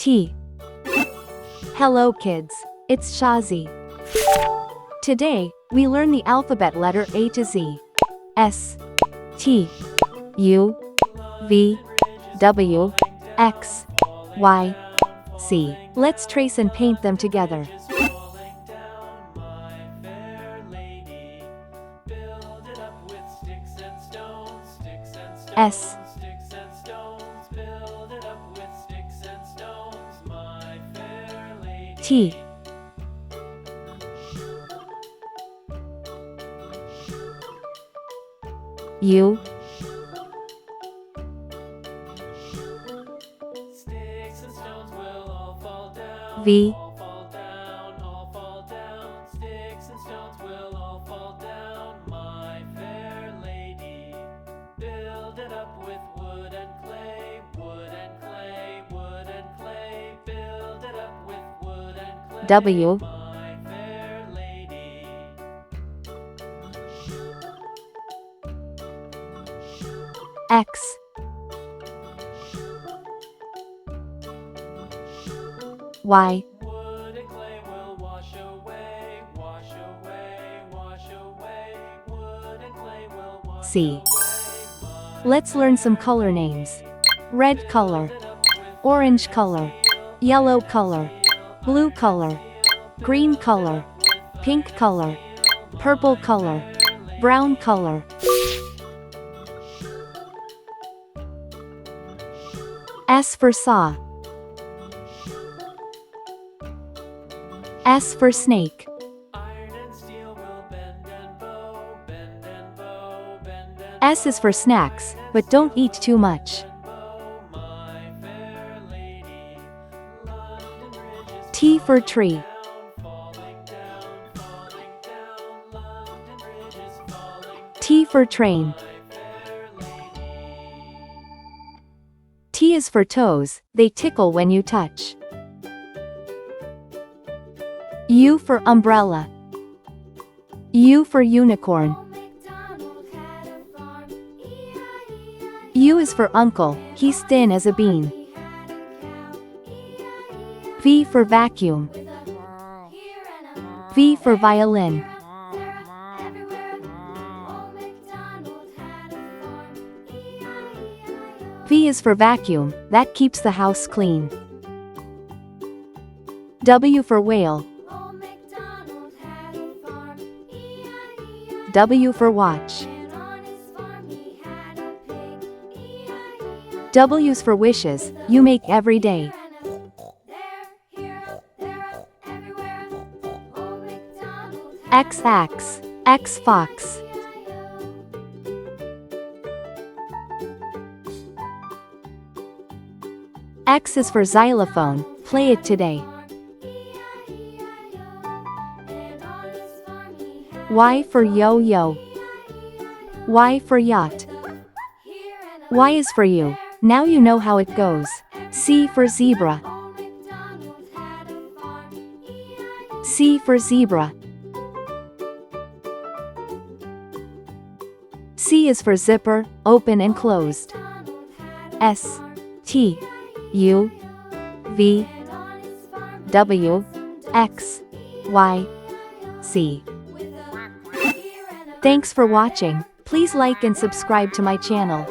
T. Hello kids, it's Shazi. Today, we learn the alphabet letter A to Z. S, T, U, V, W, X, Y, Z. Let's trace and paint them together. S, T, U, V, W, X, Y, Z. Let's learn some color names. Red color, orange color, yellow color, blue color, green color, pink color, purple color, brown color. S for saw. S for snake. S is for snacks, but don't eat too much. T for tree. T for train. T is for toes, they tickle when you touch. U for umbrella. U for unicorn. U is for uncle, he's thin as a bean. V for vacuum. V for violin. V is for vacuum, that keeps the house clean. W for whale. W for watch. W's for wishes, you make every day. X axe, X fox. X is for xylophone, play it today. Y for yo-yo. Y for yacht. Y is for you, now you know how it goes. C for zebra. C for zebra. C is for zipper, open and closed. S, T, U, V, W, X, Y, Z. Thanks for watching. Please like and subscribe to my channel.